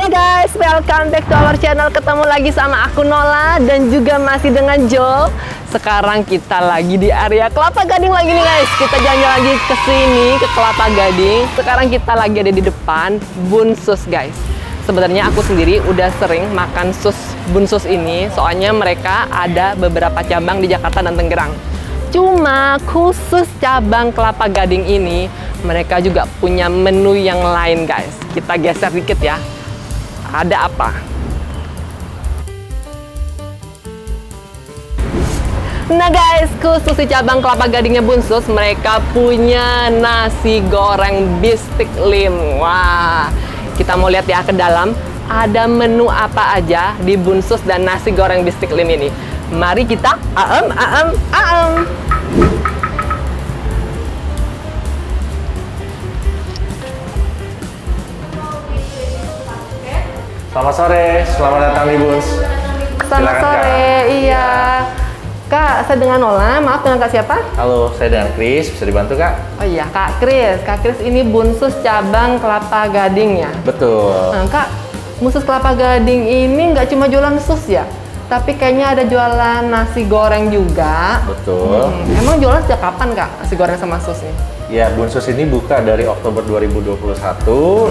Halo guys, welcome back to our channel. Ketemu lagi sama aku Nola dan juga masih dengan Jo. Sekarang kita lagi di area Kelapa Gading lagi nih guys. Kita jalan-jalan lagi ke sini, ke Kelapa Gading. Sekarang kita lagi ada di depan Bun Sus guys. Sebenarnya aku sendiri udah sering makan Bun Sus ini, soalnya mereka ada beberapa cabang di Jakarta dan Tangerang. Cuma khusus cabang Kelapa Gading ini, mereka juga punya menu yang lain guys. Kita geser dikit ya. Ada apa? Nah guys, khusus di cabang Kelapa Gadingnya Bun Sus, mereka punya nasi goreng bistik lim. Wah, kita mau lihat ya ke dalam. Ada menu apa aja di Bun Sus dan nasi goreng bistik lim ini. Mari kita aem. Selamat sore, selamat datang di Bun. Selamat sore, iya. Kak, saya dengan Nola, maaf dengan Kak siapa? Halo, saya dengan Kris, bisa dibantu Kak? Oh iya, Kak Kris. Kak Kris ini Bun Sus cabang Kelapa Gading ya? Betul. Nah Kak, Bun Sus Kelapa Gading ini nggak cuma jualan sus ya? Tapi kayaknya ada jualan nasi goreng juga. Betul. Emang jualan sejak kapan Kak, nasi goreng sama sus nih? Ya, Bun Sus ini buka dari Oktober 2021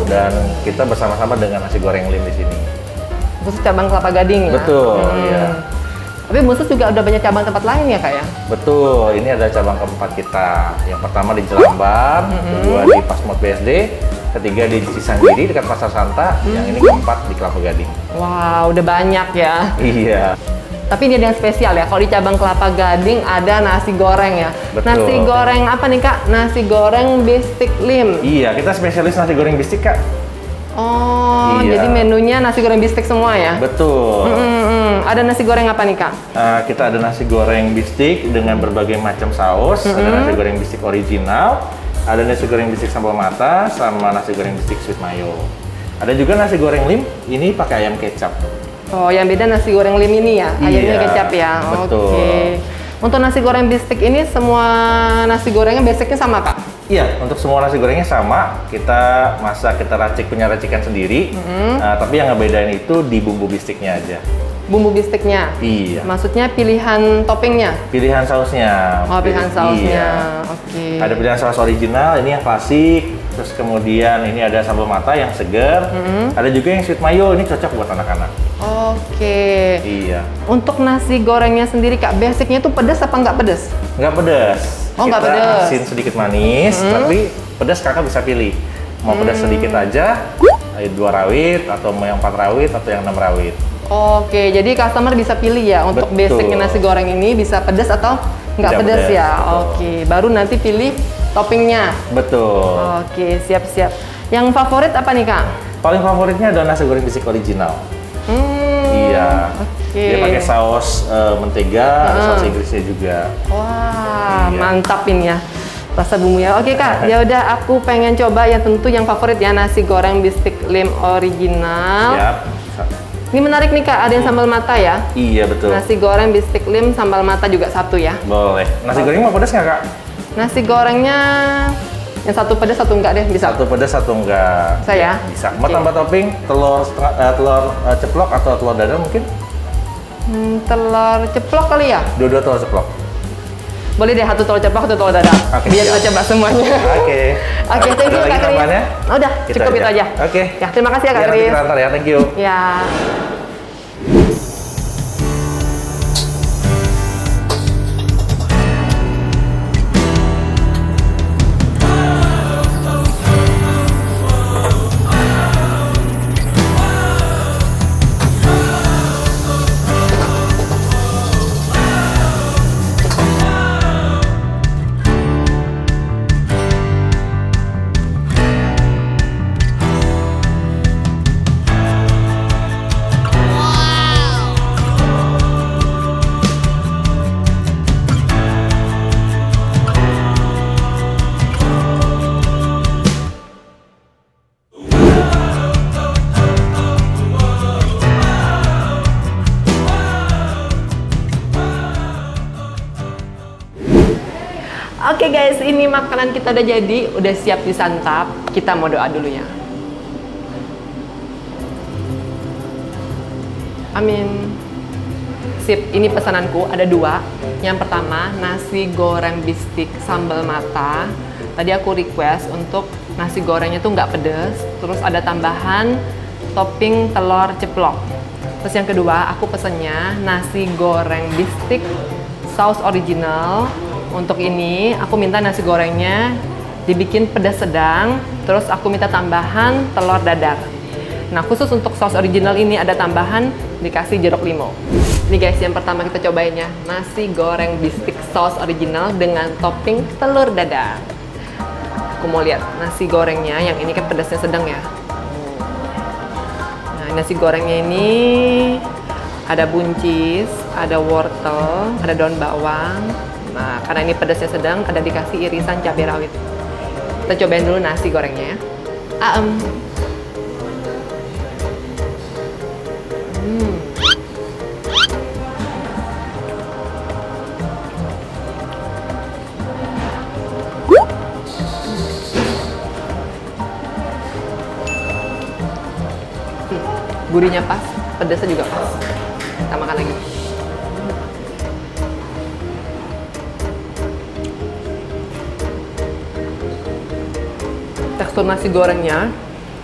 dan kita bersama-sama dengan nasi goreng lim di sini. Bun Sus cabang Kelapa Gading ya? Betul, iya. Tapi Bun Sus juga udah banyak cabang tempat lain ya Kak ya? Betul, ini ada cabang keempat kita. Yang pertama di Jelambar, kedua di Pasmod BSD, ketiga di Cisanggiri dekat Pasar Santa, yang ini keempat di Kelapa Gading. Wow, udah banyak ya. Iya. Tapi ini ada yang spesial ya, kalau di cabang Kelapa Gading ada nasi goreng ya. Betul. Nasi goreng apa nih Kak? Nasi goreng bistik lim. Iya, kita spesialis nasi goreng bistik Kak. Oh, Iya. jadi menunya nasi goreng bistik semua ya? Betul. Ada nasi goreng apa nih Kak? Kita ada nasi goreng bistik dengan berbagai macam saus. Ada nasi goreng bistik original, ada nasi goreng bistik sambal mata, sama nasi goreng bistik sweet mayo. Ada juga nasi goreng lim, ini pakai ayam kecap. Oh, yang beda nasi goreng lim ini ya? Ayamnya Iya, kecap ya? betul. Oke. Untuk nasi goreng bistik ini semua nasi gorengnya basicnya sama Kak? Iya, untuk semua nasi gorengnya sama. Kita masak, kita racik, punya racikan sendiri. Tapi yang ngebedain itu di bumbu bistiknya aja. Bumbu bistiknya? Iya. Maksudnya pilihan toppingnya? Pilihan sausnya. Oh, pilihan sausnya. Iya. Oke. Ada pilihan saus original, ini yang klasik. Terus kemudian ini ada sambal mata yang segar. Ada juga yang sweet mayo, ini cocok buat anak-anak. Oke. Iya. Untuk nasi gorengnya sendiri Kak, basicnya tuh pedas apa nggak pedas? Nggak pedas. Oh, nggak Kita pedas. asin sedikit manis, tapi pedas kakak bisa pilih. Mau pedas sedikit aja, 2 rawit, atau mau yang 4 rawit, atau yang 6 rawit. Oke, jadi customer bisa pilih ya untuk Betul. basicnya nasi goreng ini bisa pedas atau nggak Tidak pedas pedas, ya? betul. Oke, baru nanti pilih toppingnya. Betul. Oke, siap-siap. Yang favorit apa nih Kak? Paling favoritnya adalah nasi goreng bistik original. Iya. Oke. Dia pakai saus mentega, ada saus Inggrisnya juga. Wah, Iya. mantap ini ya. Rasa bumbunya. Oke Kak, ya udah aku pengen coba yang tentu yang favorit ya nasi goreng bistik lim original. Siap. Ini menarik nih Kak, ada yang sambal mata ya. Iya betul. Nasi goreng bistik lim sambal mata juga satu ya. Boleh. Nasi goreng mau pedas nggak kak? Nasi gorengnya yang satu pedas satu enggak deh, bisa. Satu pedas satu enggak. Bisa ya? Bisa. Mau Oke. tambah topping telur ceplok atau telur dadar mungkin? Telur ceplok kali ya? Dua-dua telur ceplok. Boleh deh, satu telur ceplok, satu telur dadar. Oke, Biar siap. kita coba semuanya. Oke. Oke, thank you Ada lagi Kak Kris. tambahannya? Udah, Kita cukup itu aja. Oke. Ya, terima kasih ya Kak Biar nanti Kris. kita antar ya. Thank you. Ya. Oke guys, ini makanan kita udah jadi, udah siap disantap. Kita mau doa dulu ya. Amin. Sip, ini pesananku ada 2. Yang pertama, nasi goreng bistik sambal mata. Tadi aku request untuk nasi gorengnya tuh nggak pedes, terus ada tambahan topping telur ceplok. Terus yang kedua, aku pesennya nasi goreng bistik saus original. Untuk ini, aku minta nasi gorengnya dibikin pedas sedang, terus aku minta tambahan telur dadar. Nah, khusus untuk saus original ini ada tambahan dikasih jeruk limau. Ini guys, yang pertama kita cobain ya, nasi goreng bistik saus original dengan topping telur dadar. Aku mau lihat nasi gorengnya, yang ini kan pedasnya sedang ya. Nah, nasi gorengnya ini ada buncis, ada wortel, ada daun bawang. Nah, karena ini pedasnya sedang, ada dikasih irisan cabai rawit. Kita cobain dulu nasi gorengnya ya. Gurihnya pas, pedasnya juga pas. Kita makan lagi. Tekstur nasi gorengnya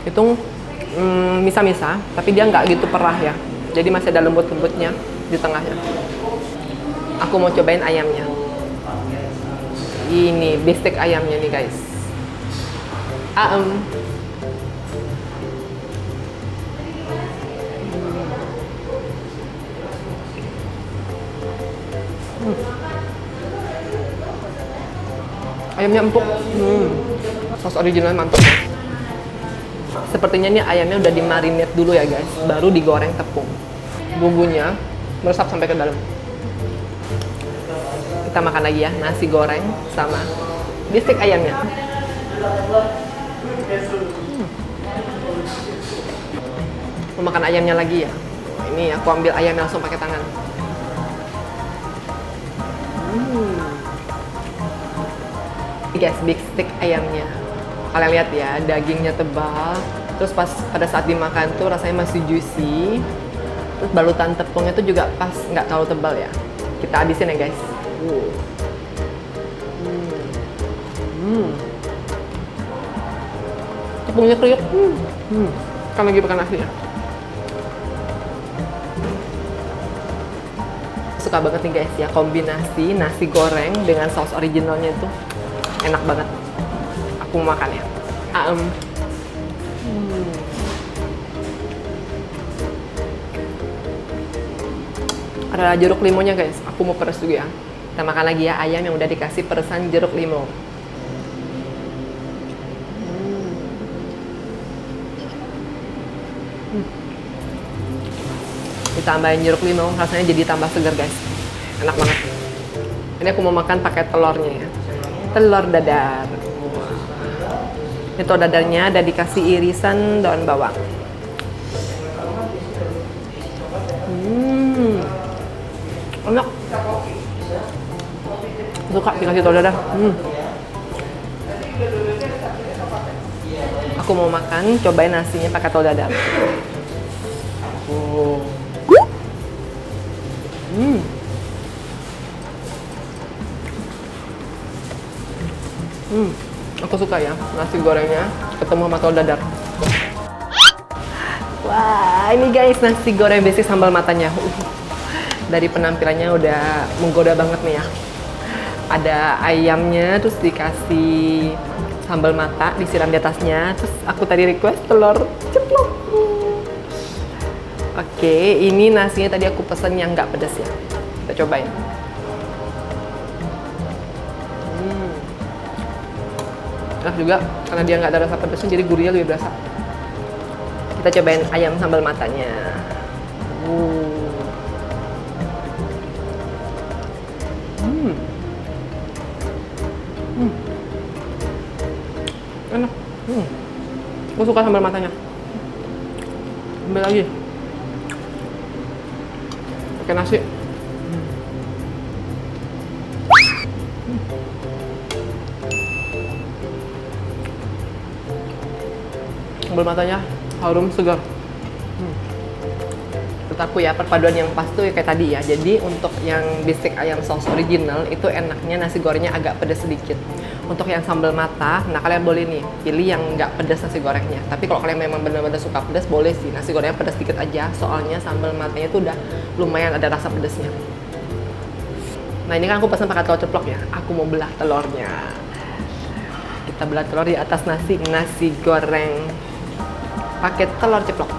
itu misa-misa, tapi dia nggak gitu perah ya. Jadi masih ada lembut-lembutnya di tengahnya. Aku mau cobain ayamnya. Ini bistik ayamnya nih guys. Ayamnya empuk. Saus original mantap. Sepertinya ini ayamnya udah dimarinate dulu ya guys, baru digoreng tepung. Bumbunya meresap sampai ke dalam. Kita makan lagi ya, nasi goreng sama bistik ayamnya. Mau makan ayamnya lagi ya. Ini aku ambil ayamnya langsung pakai tangan. Ini guys, bistik ayamnya. Kalian lihat ya, dagingnya tebal. Terus pas pada saat dimakan tuh rasanya masih juicy. Terus balutan tepungnya tuh juga pas, nggak terlalu tebal ya. Kita habisin ya guys. Tepungnya kriuk. Kan lagi makan nasinya. Suka banget nih guys ya, kombinasi nasi goreng dengan saus originalnya itu enak banget. Aku mau makan ya. Ada jeruk limunya guys, aku mau peres juga ya. Kita makan lagi ya, ayam yang udah dikasih peresan jeruk limau. Ditambahin jeruk limau, rasanya jadi tambah segar guys. Enak banget. Ini aku mau makan pakai telurnya ya. Telur dadar. Ini telur dadarnya ada dikasih irisan daun bawang. Enak. Suka dikasih telur dadar. Aku mau makan, cobain nasinya pakai telur dadar. Aku suka ya nasi gorengnya ketemu sama telur dadar. Wah, ini guys nasi goreng basic sambal matanya. Dari penampilannya udah menggoda banget nih ya. Ada ayamnya, terus dikasih sambal mata disiram di atasnya. Terus aku tadi request telur ceplok. Oke, ini nasinya tadi aku pesen yang nggak pedas ya. Kita cobain. Enak juga, karena dia nggak ada rasa pedasnya, jadi gurihnya lebih berasa. Kita cobain ayam sambal matanya. Enak. Aku suka sambal matanya. Ambil lagi. Pakai nasi. Sambal matanya harum segar. menurut aku ya perpaduan yang pas tuh kayak tadi ya. Jadi untuk yang bistik ayam saus original itu enaknya nasi gorengnya agak pedas sedikit. Untuk yang sambal mata, nah kalian boleh nih pilih yang nggak pedas nasi gorengnya. Tapi kalau kalian memang benar-benar suka pedas, boleh sih nasi gorengnya pedas sedikit aja. Soalnya sambal matanya itu udah lumayan ada rasa pedasnya. Nah ini kan aku pesan pakai telur ceplok ya. Aku mau belah telurnya. Kita belah telur di atas nasi goreng pakai telur ceplok.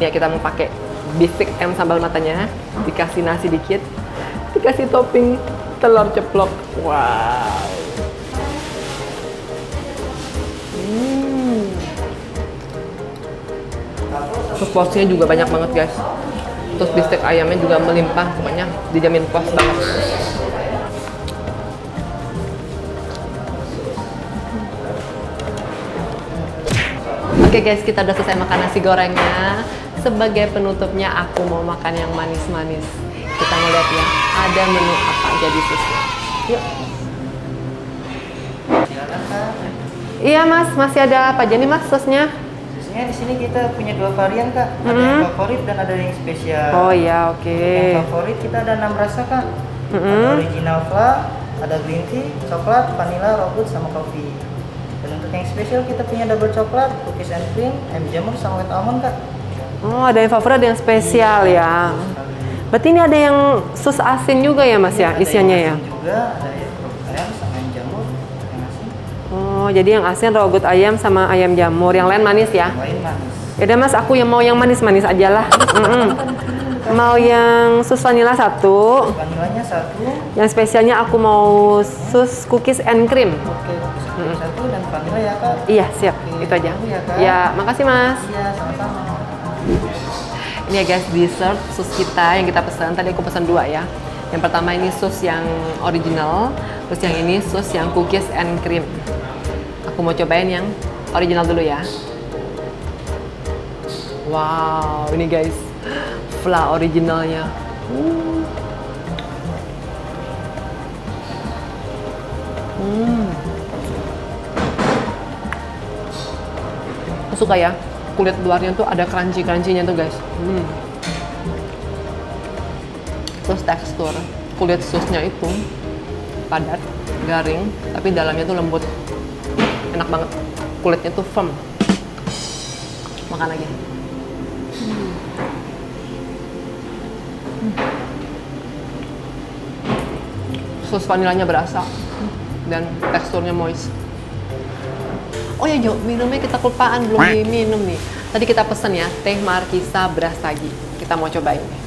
Ya kita mau pakai bistik ayam sambal matanya, dikasih nasi dikit, dikasih topping telur ceplok. Wow. Terus porsinya juga banyak banget guys. Terus bistik ayamnya juga melimpah, pokoknya dijamin puas banget. Oke guys, kita udah selesai makan nasi gorengnya. Sebagai penutupnya aku mau makan yang manis-manis. Kita mau lihat ya, ada menu apa aja di susnya. Yuk. Silakan Kak. Iya mas, masih ada apa aja nih mas sosnya? Susnya di sini kita punya 2 varian Kak. Ada yang favorit dan ada yang spesial. Oh iya, oke. Yang favorit kita ada 6 rasa Kak. Ada original fla, ada green tea, coklat, vanilla, robot, sama kopi. Dan untuk yang spesial kita punya double coklat, cookies and cream, jamur sama white almond Kak. Oh, ada yang favorit, ada yang spesial ya. Berarti ini ada yang sus asin juga ya mas ya, Ada isiannya yang ya? asin juga, ada yang robot ayam sama yang jamur, yang asin. Oh, jadi yang asin rogut ayam sama ayam jamur, yang lain manis ya? Yang lain manis. Yaudah mas, aku yang mau yang manis-manis aja lah. Mau yang sus vanilla 1, Vanilanya 1. yang spesialnya aku mau sus cookies and cream. Oke, cookies and cream 1 dan vanilla ya Kak. Iya siap, Oke, itu aja. tunggu ya, Kak. Ya, makasih mas. Iya, sama-sama. Ini ya guys, dessert sus kita yang kita pesan. Tadi aku pesan 2 ya. Yang pertama ini sus yang original, terus yang ini sus yang cookies and cream. Aku mau cobain yang original dulu ya. Wow, ini guys, fla originalnya. Aku suka ya, kulit luarnya tuh ada crunchy-crunchy-nya tuh guys. Terus tekstur kulit susnya itu padat, garing, tapi dalamnya tuh lembut. Enak banget. Kulitnya tuh firm. Makan lagi. Sus vanilanya berasa dan teksturnya moist. Oh ya Jo, minumnya kita kelupaan belum diminum nih. Tadi kita pesen ya, teh markisa brastagi. Kita mau cobain nih.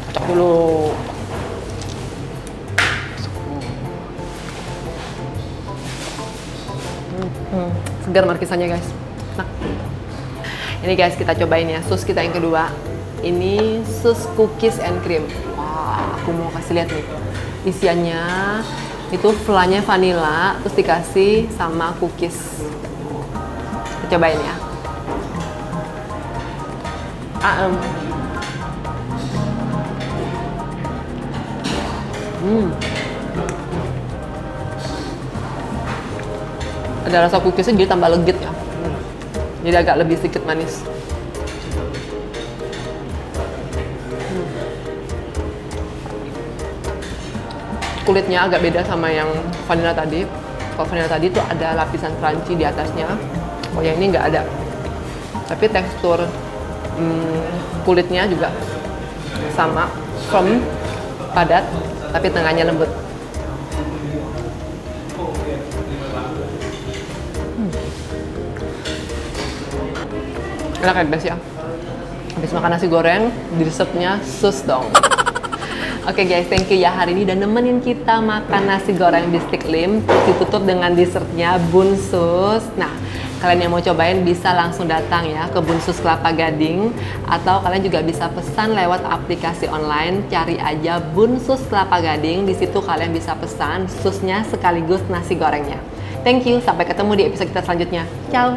Kocok dulu. Segar markisanya guys. Nah. Ini guys kita cobain ya, sus kita yang kedua. Ini sus cookies and cream. Wah, aku mau kasih lihat nih. Isiannya itu flanya vanilla, terus dikasih sama cookies. Kita cobain ya. Ada rasa cookiesnya jadi tambah legit ya. Jadi agak lebih sedikit manis. Kulitnya agak beda sama yang vanilla tadi. Kalau vanilla tadi tuh ada lapisan crunchy di atasnya. Oh yang ini nggak ada. Tapi tekstur kulitnya juga sama, firm, padat, tapi tengahnya lembut. Enak ya guys ya. Habis makan nasi goreng, dessertnya sus dong. Oke guys, thank you ya hari ini udah nemenin kita makan nasi goreng bistik lim. Ditutup dengan dessertnya bun sus. Nah, kalian yang mau cobain bisa langsung datang ya ke Bun Sus Kelapa Gading. Atau kalian juga bisa pesan lewat aplikasi online. Cari aja Bun Sus Kelapa Gading. Di situ kalian bisa pesan susnya sekaligus nasi gorengnya. Thank you, sampai ketemu di episode kita selanjutnya. Ciao!